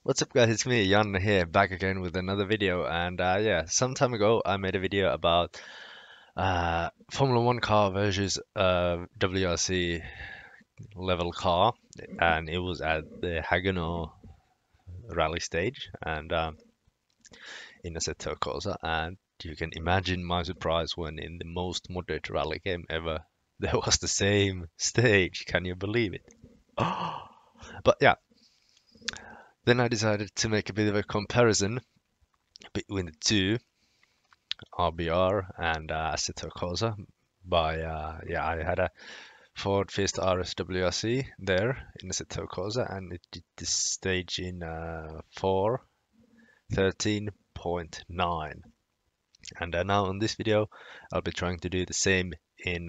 What's up guys, it's me, Jan here, back again with another video. And yeah, some time ago I made a video about Formula 1 car versus WRC level car, and it was at the Haguenau rally stage and in Assetto Corsa. And you can imagine my surprise when in the most moderate rally game ever, there was the same stage. Can you believe it? But yeah, then I decided to make a bit of a comparison between the two, RBR and Assetto Corsa. Yeah, I had a Ford Fiesta RS WRC there in Assetto Corsa, and it did this stage in 4:13.9. And now in this video, I'll be trying to do the same in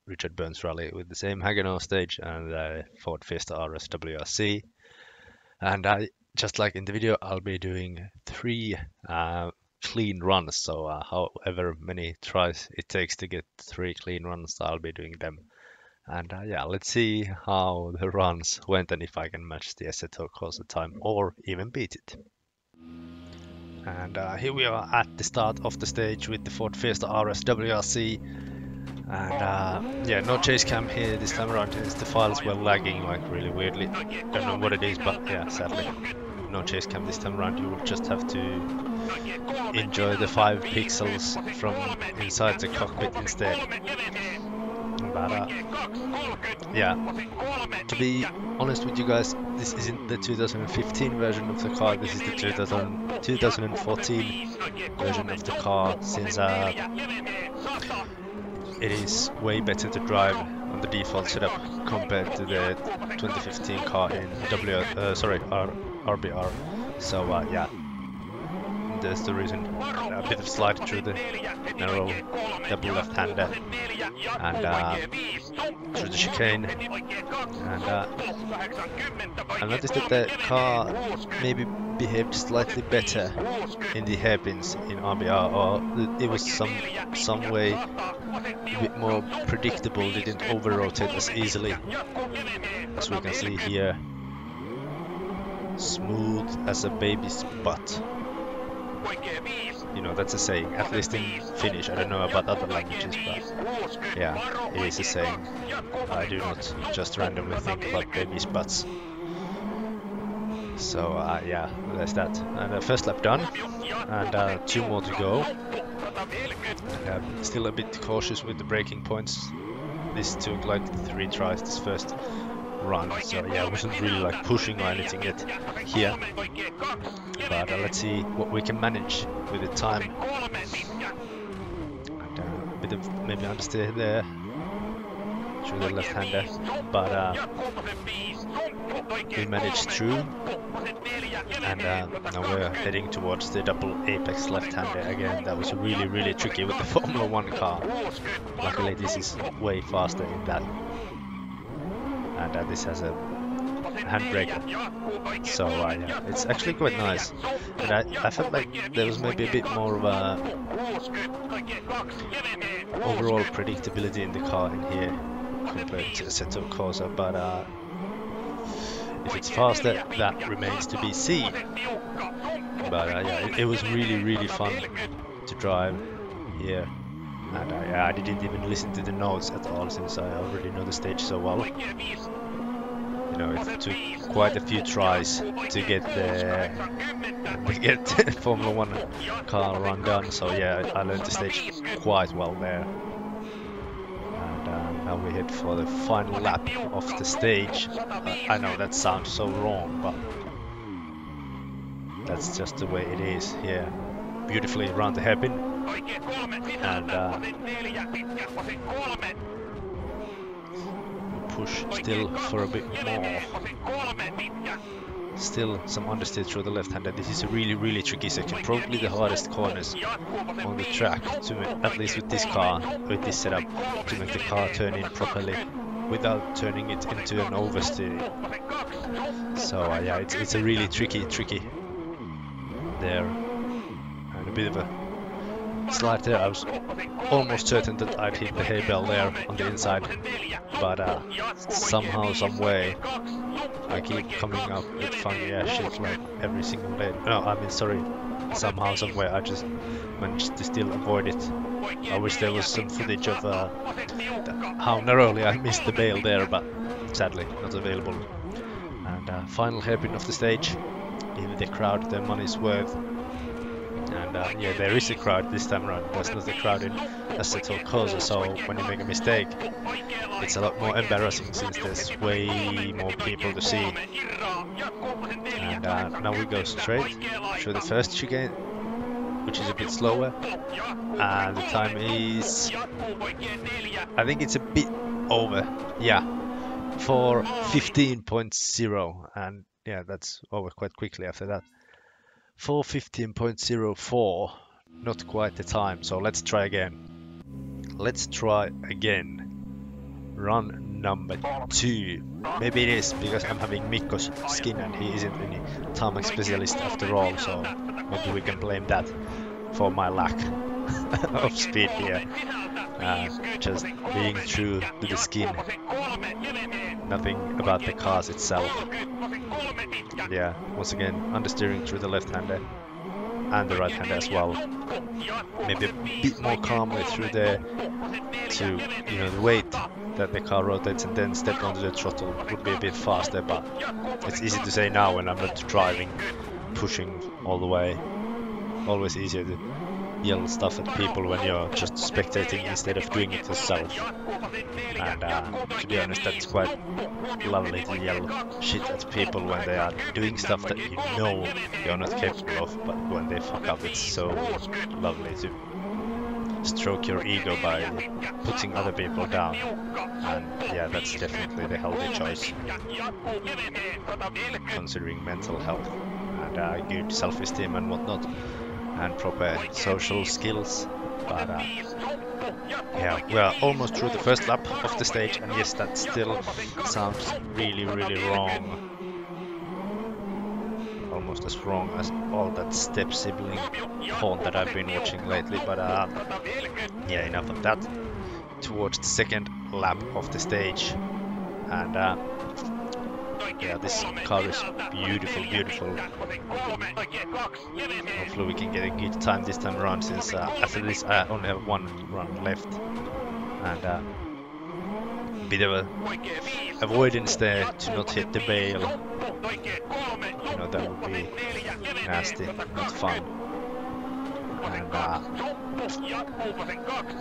Richard Burns Rally with the same Haguenau stage and Ford Fiesta RS WRC. And just like in the video, I'll be doing three clean runs. So however many tries it takes to get three clean runs, I'll be doing them. And yeah, let's see how the runs went and if I can match the Assetto Corsa time or even beat it. And here we are at the start of the stage with the Ford Fiesta RS WRC. And yeah, no chase cam here this time around. The files were lagging like really weirdly. Don't know what it is, but yeah, sadly no chase cam this time around. You will just have to enjoy the 5 pixels from inside the cockpit instead. But yeah, to be honest with you guys, this isn't the 2015 version of the car. This is the 2014 version of the car, since it is way better to drive on the default setup compared to the 2015 car in RBR. So yeah, that's the reason. A bit of slide through the narrow double left-hander and through the chicane. And I noticed that the car maybe behaved slightly better in the hairpins in RBR, or it was some way a bit more predictable, didn't over-rotate as easily, as we can see here. Smooth as a baby's butt. You know, that's a saying, at least in Finnish. I don't know about other languages, but yeah, it is a saying. I do not just randomly think about babies' butts. So yeah, there's that. And first lap done, and 2 more to go. Still a bit cautious with the braking points. This took like 3 tries, this first run, so yeah, I wasn't really like pushing or anything yet here. But let's see what we can manage with the time. And, a bit of maybe understeer there through the left-hander, but we managed through. And now we're heading towards the double apex left-hander again. That was really tricky with the Formula 1 car. Luckily this is way faster in that. And this has a handbrake, so yeah, it's actually quite nice. And I felt like there was maybe a bit more of a overall predictability in the car in here compared to Assetto Corsa, but if it's faster, that remains to be seen. But yeah, it was really fun to drive here. And I didn't even listen to the notes at all, since I already know the stage so well. You know, it took quite a few tries to get the Formula 1 car run done. So yeah, I learned the stage quite well there. And now we head for the final lap of the stage. I know that sounds so wrong, but that's just the way it is here. Beautifully around the hairpin, and push still for a bit more. Still some understeer through the left-hander. This is a really tricky section, probably the hardest corners on the track, to at least with this car, with this setup, to make the car turn in properly without turning it into an oversteer. So yeah, it's a really tricky there. A bit of a slide there. I was almost certain that I'd hit the hay bale there on the inside, but somehow, some way, I keep coming up with funny ass shit like every single day. No, I mean, sorry. Somehow, some way, I just managed to still avoid it. I wish there was some footage of how narrowly I missed the bale there, but sadly not available. And final hairpin of the stage. Give the crowd their money's worth. And yeah, there is a crowd this time around. There's not a crowd in Assetto Corsa, so when you make a mistake, it's a lot more embarrassing since there's way more people to see. And now we go straight through the first chicane, which is a bit slower, and the time is, I think it's a bit over, yeah, for 15.0, and yeah, that's over quite quickly after that. For 15.04, not quite the time, so let's try again. Let's try again. Run number 2. Maybe it is because I'm having Mikko's skin and he isn't any tarmac specialist after all, so maybe we can blame that for my lack of speed here. Just being true to the skin. Nothing about the cars itself. Yeah, once again, understeering through the left-hander and the right-hander as well. Maybe a bit more calmly through there to, you know, the weight that the car rotates and then step onto the throttle would be a bit faster, but it's easy to say now when I'm not driving, pushing all the way. Always easier to yell stuff at people when you're just spectating instead of doing it yourself. And to be honest, that's quite lovely to yell shit at people when they are doing stuff that you know you're not capable of, but when they fuck up, it's so lovely to stroke your ego by putting other people down. And yeah, that's definitely the healthy choice, considering mental health and good self-esteem and whatnot, and proper social skills. But yeah, we're almost through the first lap of the stage, and yes, that still sounds really wrong. Almost as wrong as all that step sibling porn that I've been watching lately, but yeah, enough of that. Towards the second lap of the stage, and yeah, this car is beautiful. Hopefully we can get a good time this time around, since after this I only have one run left, and bit of a avoidance there to not hit the bale. You know, that would be nasty, not fun. And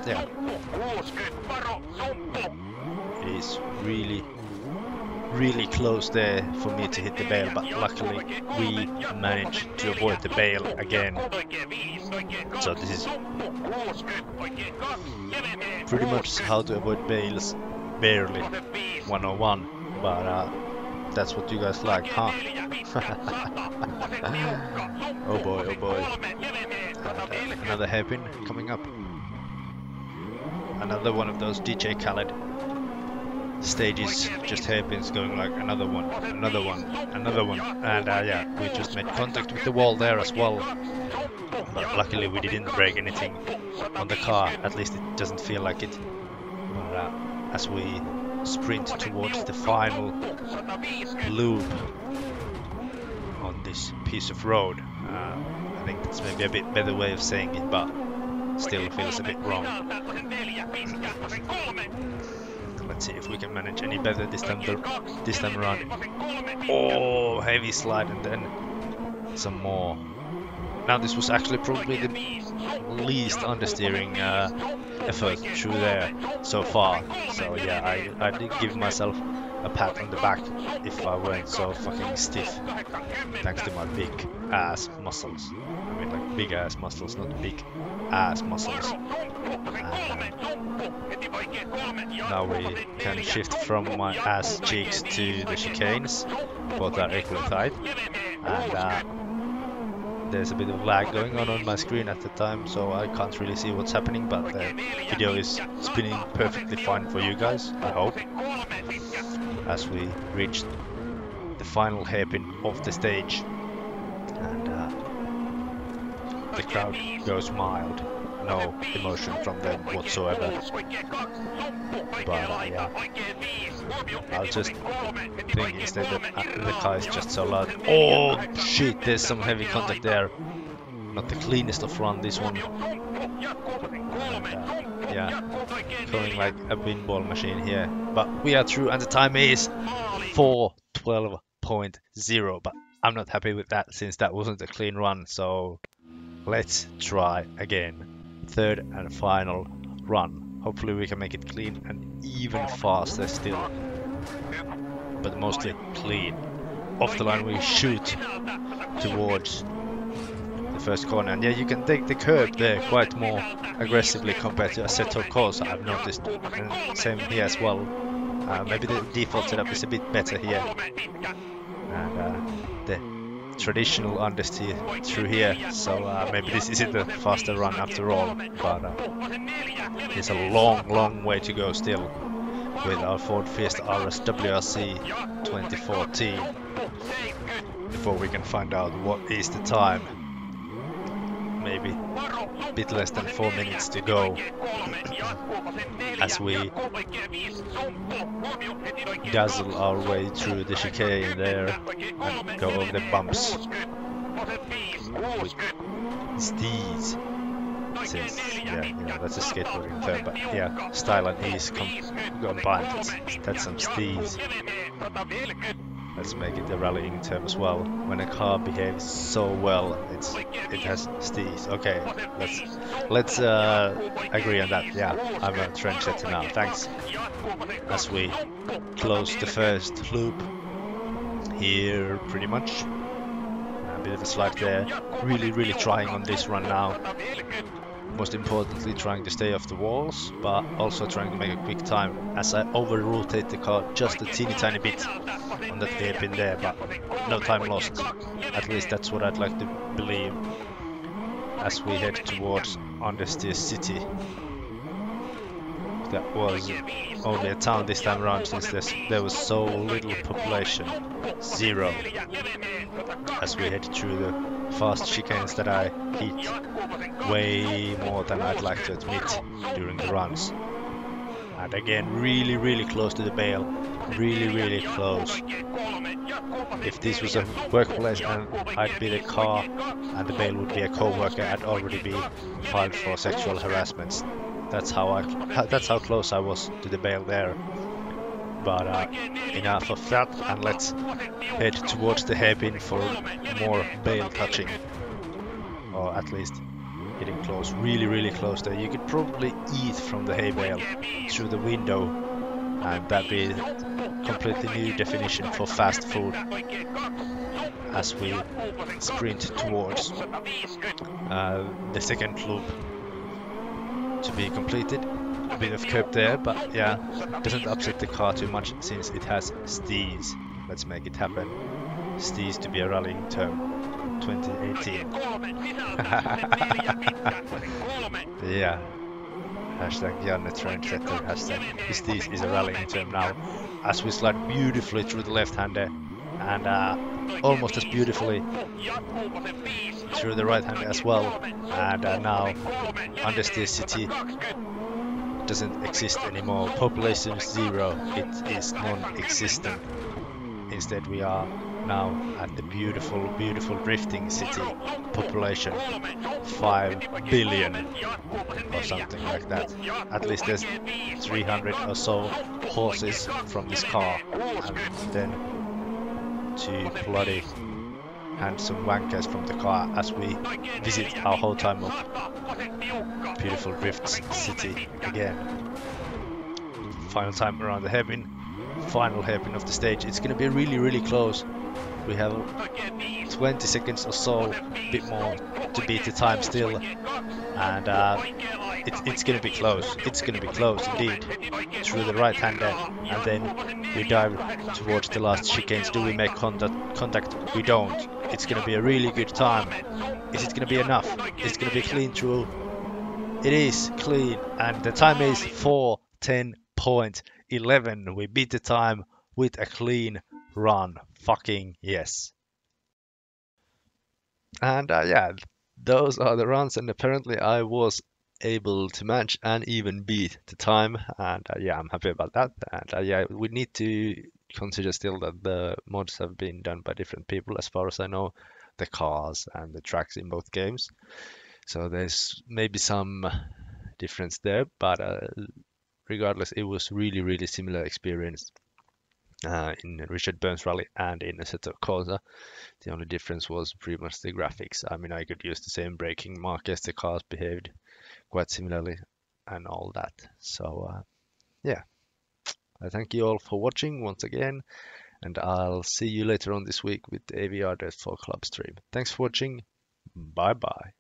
yeah, it is really close there for me to hit the bale, but luckily we managed to avoid the bale again. So this is pretty much how to avoid bales, barely 101, but that's what you guys like, huh? Oh boy. Another hairpin coming up. Another one of those DJ Khaled stages, just hairpins going like another one, and yeah, we just made contact with the wall there as well, but luckily we didn't break anything on the car, at least it doesn't feel like it. But as we sprint towards the final loop on this piece of road, I think that's maybe a bit better way of saying it, but still feels a bit wrong. Let's see if we can manage any better this time around. Oh, heavy slide and then some more. Now this was actually probably the least understeering effort through there so far. So yeah, I did give myself a pat on the back if I weren't so fucking stiff, thanks to my big ass muscles. I mean, like big ass muscles, not big ass muscles. Now we can shift from my ass cheeks to the chicanes. Both are equally tight, and there's a bit of lag going on my screen at the time, so I can't really see what's happening, but the video is spinning perfectly fine for you guys, I hope, as we reach the final hairpin of the stage, and the crowd goes mild. no emotion from them whatsoever. But yeah, I'll just think instead that the car is just so loud. Oh shit, there's some heavy contact there. Not the cleanest of run, this one. And, yeah, going like a pinball machine here. But we are through and the time is 4:12.0. But I'm not happy with that since that wasn't a clean run. So let's try again. Third and final run. Hopefully we can make it clean and even faster still. But mostly clean. Off the line we shoot towards the first corner, and yeah, you can take the curb there quite more aggressively compared to Assetto Corsa, I've noticed, and same here as well. Maybe the default setup is a bit better here, and the traditional understeer through here, so maybe this isn't a faster run after all, but it's a long way to go still with our Ford Fiesta RS WRC 2014 before we can find out what is the time. Maybe a bit less than 4 minutes to go as we dazzle our way through the chicane there and go over the bumps with steez. Since, yeah, you know, that's a skateboarding term, but yeah, style and ease combined, that's some steez. Let's make it a rallying term as well. When a car behaves so well, it has steez. Okay, let's agree on that. Yeah, I'm a trendsetter now. Thanks. As we close the first loop here, pretty much. A bit of a slide there. Really trying on this run now. Most importantly, trying to stay off the walls, but also trying to make a quick time as I over-rotate the car just a teeny tiny bit on that hairpin there, but no time lost. At least that's what I'd like to believe as we head towards Understeer City. That was only a town this time around since there was so little population. 0. As we head through the fast chicanes that I hit way more than I'd like to admit during the runs. And again, really close to the bale. Really close. If this was a workplace and I'd be the car and the bale would be a co-worker, I'd already be filed for sexual harassment. That's how close I was to the bale there. But enough of that, and let's head towards the hairpin for more bale touching, or at least getting close, really close there. You could probably eat from the hay bale through the window, and that'd be a completely new definition for fast food as we sprint towards the second loop to be completed. A bit of curb there, but yeah, doesn't upset the car too much since it has steez. Let's make it happen. Steez to be a rallying term. 2018. Yeah. Hashtag Janne Trendsetter. Hashtag steez is a rallying term now. As we slide beautifully through the left-hander and almost as beautifully through the right-hander as well. And now Understeer City doesn't exist anymore. Population 0. It is non-existent. Instead we are now at the beautiful drifting city. Population 5 billion or something like that. At least there's 300 or so horses from this car, and then 2 bloody handsome wankers from the car as we visit our whole time of beautiful drift city again. Final time around the hairpin, final hairpin of the stage. It's gonna be really close. We have 20 seconds or so, a bit more to beat the time still, and it's gonna be close. It's gonna be close indeed. Through the right-hander, and then we dive towards the last chicanes. Do we make contact? We don't. It's gonna be a really good time. Is it gonna be enough? Is it gonna be clean through? It is clean, and the time is 4:10.11. We beat the time with a clean run. Fucking yes. And yeah, those are the runs, and apparently I was able to match and even beat the time, and yeah, I'm happy about that. And yeah, we need to consider still that the mods have been done by different people, as far as I know, the cars and the tracks in both games. So there's maybe some difference there, but regardless, it was really similar experience in Richard Burns Rally and in Assetto Corsa. The only difference was pretty much the graphics. I mean, I could use the same braking markers, the cars behaved quite similarly, and all that. So, yeah, I thank you all for watching once again, and I'll see you later on this week with the AVR Death for Club stream. Thanks for watching. Bye bye.